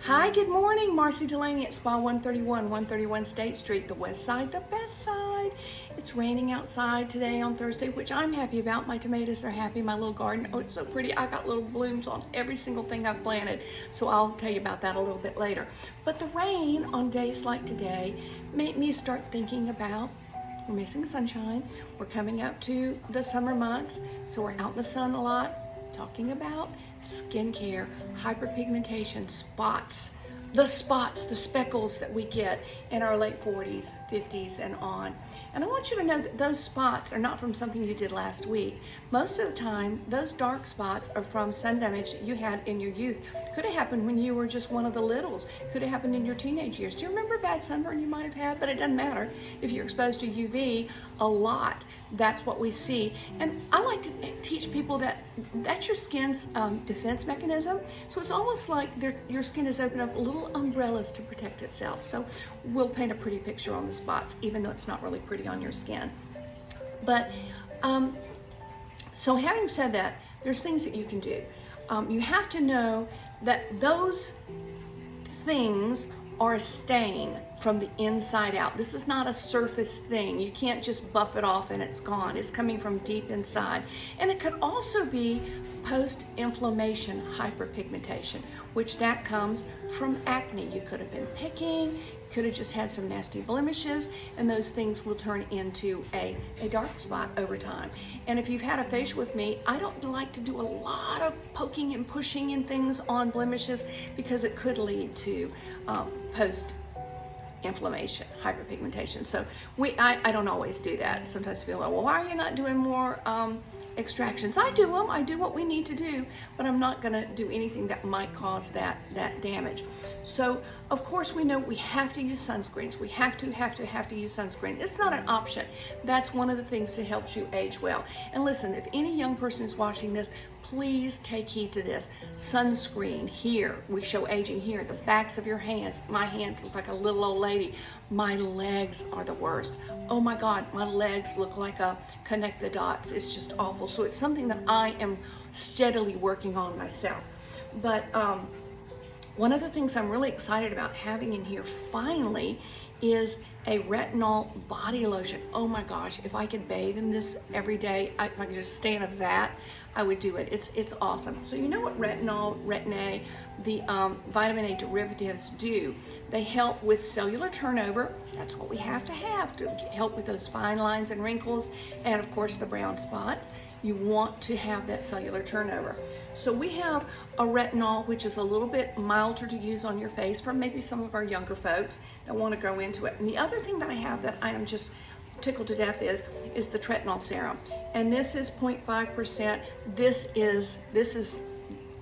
Hi, good morning. Marcy Delaney at Spa 131 State Street, the west side, the best side. It's raining outside today on Thursday, which I'm happy about. My tomatoes are happy. My little garden, oh, it's so pretty. I got little blooms on every single thing I've planted, so I'll tell you about that a little bit later. But the rain on days like today made me start thinking about we're missing sunshine. We're coming up to the summer months, so we're out in the sun a lot. Talking about skincare, hyperpigmentation, spots, the speckles that we get in our late 40s, 50s, and on. And I want you to know that those spots are not from something you did last week. Most of the time, those dark spots are from sun damage that you had in your youth. Could have happened when you were just one of the littles. Could have happened in your teenage years. Do you remember bad sunburn you might have had? But it doesn't matter. If you're exposed to UV a lot, that's what we see. And I like to teach people that that's your skin's defense mechanism. So it's almost like your skin is opening up little umbrellas to protect itself. So we'll paint a pretty picture on the spots, even though it's not really pretty on your skin. But so having said that, there's things that you can do. You have to know that those things are a stain from the inside out. This is not a surface thing. You can't just buff it off and it's gone. It's coming from deep inside. And it could also be post-inflammation hyperpigmentation, which that comes from acne. You could have been picking, could have just had some nasty blemishes, and those things will turn into a dark spot over time. And if you've had a facial with me, I don't like to do a lot of poking and pushing and things on blemishes because it could lead to post-inflammation, hyperpigmentation. So I don't always do that. Sometimes I feel like, well, why are you not doing more extractions? I do them. I do what we need to do, but I'm not going to do anything that might cause that damage. So of course we know we have to use sunscreens. We have to use sunscreen. It's not an option. That's one of the things that helps you age well. And listen, if any young person is watching this, please take heed to this. Sunscreen here, we show aging here, the backs of your hands. My hands look like a little old lady. My legs are the worst. Oh my God, my legs look like a connect the dots. It's just awful. So it's something that I am steadily working on myself. But one of the things I'm really excited about having in here finally is a retinol body lotion. Oh my gosh, if I could bathe in this every day, if I could just stay in a vat, I would do it. It's awesome. So you know what retinol, Retin-A, the vitamin A derivatives do? They help with cellular turnover. That's what we have to help with those fine lines and wrinkles, and of course the brown spots. You want to have that cellular turnover. So we have a retinol, which is a little bit milder to use on your face for maybe some of our younger folks that want to go into it. And the other thing that I have that I am just tickled to death is the tretinoin serum. And this is 0.5%.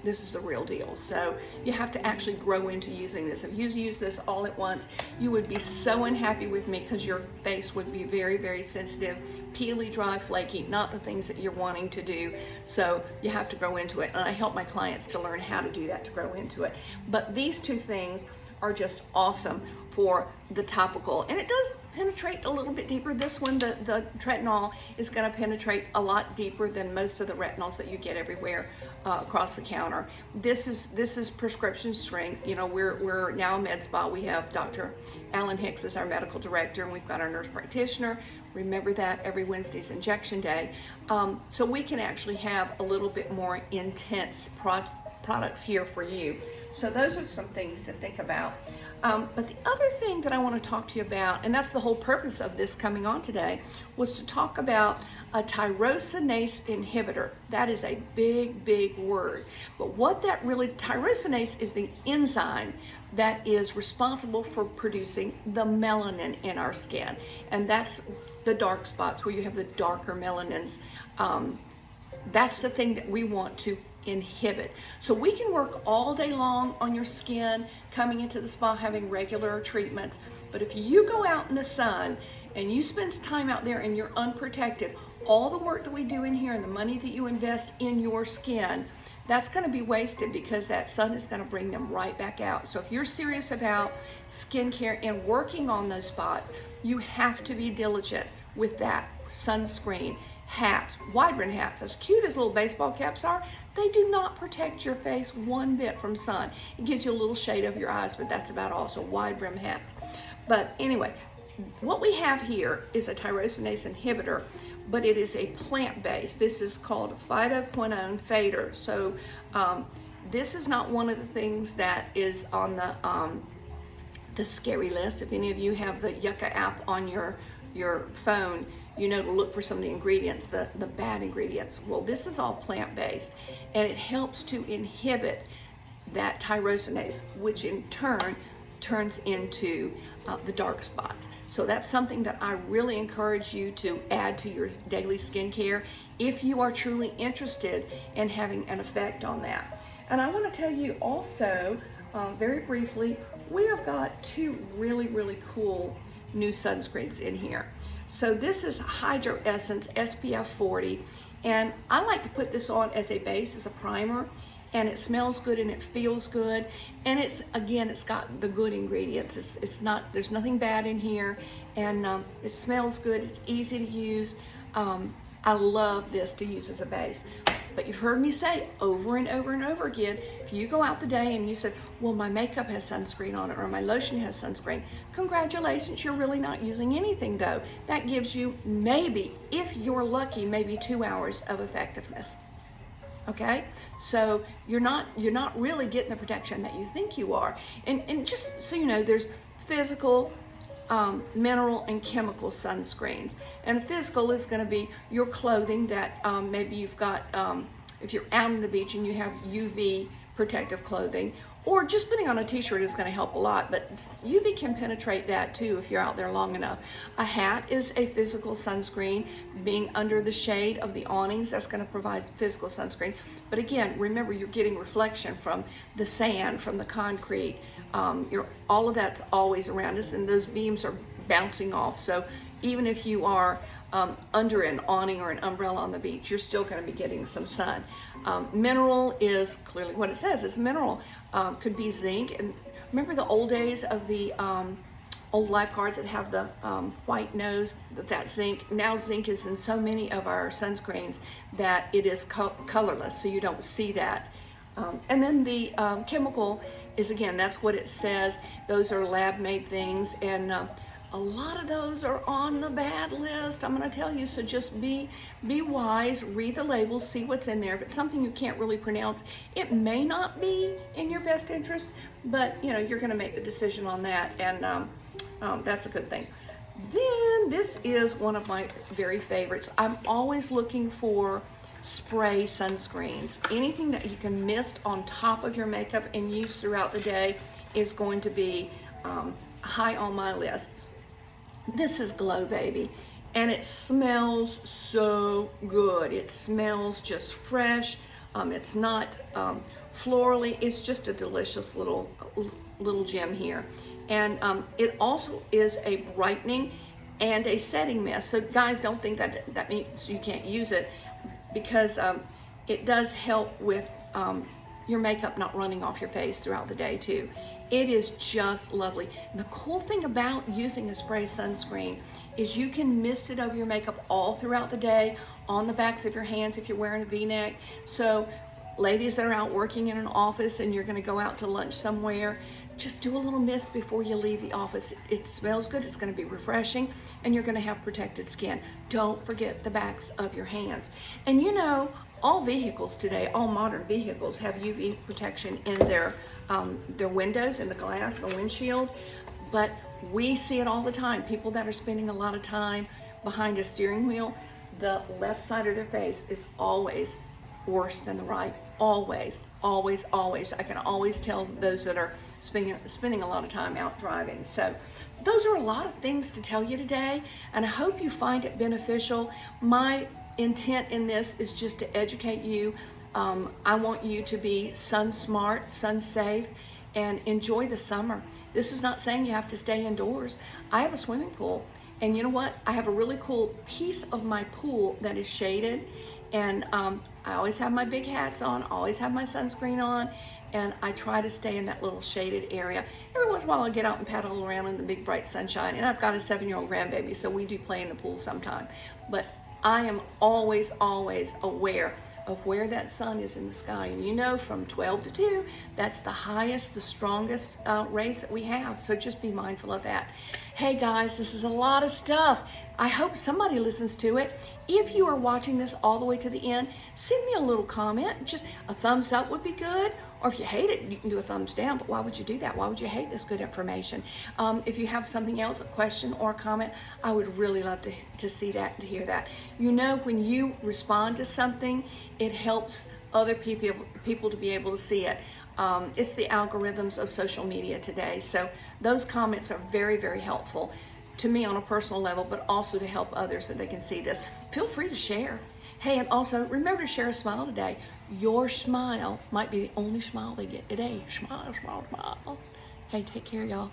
This is the real deal. So you have to actually grow into using this. If you use this all at once, you would be so unhappy with me because your face would be very, very sensitive, peely, dry, flaky, not the things that you're wanting to do. So you have to grow into it. And I help my clients to learn how to do that, to grow into it. But these two things are just awesome for the topical, and it does penetrate a little bit deeper. This one, the tretinoil, is going to penetrate a lot deeper than most of the retinols that you get everywhere across the counter. This is prescription strength. You know, we're now a med spa. We have Dr. Alan Hicks as our medical director, and we've got our nurse practitioner. Remember that every Wednesday's injection day. So we can actually have a little bit more intense products here for you. So those are some things to think about. But the other thing that I want to talk to you about, and that's the whole purpose of this coming on today, was to talk about a tyrosinase inhibitor. That is a big, big word. But what that really, tyrosinase is the enzyme that is responsible for producing the melanin in our skin. And that's the dark spots where you have the darker melanins. That's the thing that we want to inhibit. So we can work all day long on your skin, coming into the spa, having regular treatments. But if you go out in the sun and you spend time out there and you're unprotected, all the work that we do in here and the money that you invest in your skin, that's going to be wasted because that sun is going to bring them right back out. So if you're serious about skincare and working on those spots, you have to be diligent with that sunscreen. hats, wide brim hats, as cute as little baseball caps are, they do not protect your face one bit from sun. It gives you a little shade over your eyes, but that's about all. So wide brim hats. But anyway, what we have here is a tyrosinase inhibitor, but it is a plant-based. This is called phytoquinone fader. So this is not one of the things that is on the scary list. If any of you have the Yucca app on your phone, you know to look for some of the ingredients, the bad ingredients. Well, this is all plant-based, and it helps to inhibit that tyrosinase, which in turn turns into the dark spots. So that's something that I really encourage you to add to your daily skincare if you are truly interested in having an effect on that. And I want to tell you also, very briefly, we have got two really cool new sunscreens in here. So this is Hydro Essence SPF 40, and I like to put this on as a base, as a primer, and it smells good and it feels good, and it's got the good ingredients. It's not, there's nothing bad in here, and it smells good. It's easy to use. I love this to use as a base. But you've heard me say over and over again, if you go out the day and you said, well, my makeup has sunscreen on it, or my lotion has sunscreen, congratulations, you're really not using anything though. That gives you maybe, if you're lucky, maybe 2 hours of effectiveness. Okay, so you're not really getting the protection that you think you are. And just so you know, there's physical, mineral, and chemical sunscreens. And physical is going to be your clothing that maybe you've got, if you're out on the beach and you have UV protective clothing, or just putting on a t-shirt is going to help a lot, but UV can penetrate that too if you're out there long enough. A hat is a physical sunscreen. Being under the shade of the awnings, that's going to provide physical sunscreen. But again, remember, you're getting reflection from the sand, from the concrete. All of that's always around us, and those beams are bouncing off. So even if you are under an awning or an umbrella on the beach, you're still going to be getting some sun. Mineral is clearly what it says. It's mineral. Could be zinc. And remember the old days of the old lifeguards that have the white nose, that zinc. Now zinc is in so many of our sunscreens that it is colorless, so you don't see that. And then the chemical is, again, that's what it says. Those are lab-made things, and a lot of those are on the bad list, I'm going to tell you. So just be wise, read the labels, see what's in there. If it's something you can't really pronounce, it may not be in your best interest, but you know, you're going to make the decision on that, and that's a good thing. Then this is one of my very favorites. I'm always looking for spray sunscreens. Anything that you can mist on top of your makeup and use throughout the day is going to be high on my list. This is Glow Baby, and it smells so good. It smells just fresh. It's not florally. It's just a delicious little gem here. And it also is a brightening and a setting mist. So guys, don't think that means you can't use it, because it does help with your makeup not running off your face throughout the day too. It is just lovely. And the cool thing about using a spray sunscreen is you can mist it over your makeup all throughout the day, on the backs of your hands if you're wearing a V-neck. So ladies that are out working in an office and you're gonna go out to lunch somewhere, just do a little mist before you leave the office. It smells good, it's gonna be refreshing, and you're gonna have protected skin. Don't forget the backs of your hands. And you know, all vehicles today, all modern vehicles have UV protection in their windows, in the glass, the windshield, but we see it all the time. People that are spending a lot of time behind a steering wheel, the left side of their face is always worse than the right. Always. I can always tell those that are spending a lot of time out driving. So those are a lot of things to tell you today, and I hope you find it beneficial. My intent in this is just to educate you. I want you to be sun smart, sun safe, and enjoy the summer. This is not saying you have to stay indoors. I have a swimming pool, and you know what? I have a really cool piece of my pool that is shaded, and I always have my big hats on, always have my sunscreen on, and I try to stay in that little shaded area. Every once in a while I get out and paddle around in the big bright sunshine, and I've got a 7-year-old grandbaby, so we do play in the pool sometime. But I am always, always aware of where that sun is in the sky. And you know, from 12 to 2, that's the highest, the strongest rays that we have. So just be mindful of that. Hey guys, this is a lot of stuff. I hope somebody listens to it. If you are watching this all the way to the end, send me a little comment. Just a thumbs up would be good. Or if you hate it, you can do a thumbs down, but why would you do that? Why would you hate this good information? If you have something else, a question or a comment, I would really love to see that, to hear that. You know, when you respond to something, it helps other people to be able to see it. It's the algorithms of social media today. So those comments are very, very helpful to me on a personal level, but also to help others so they can see this. Feel free to share. Hey, and also remember to share a smile today. Your smile might be the only smile they get today. Smile, smile, smile. Hey, take care, y'all.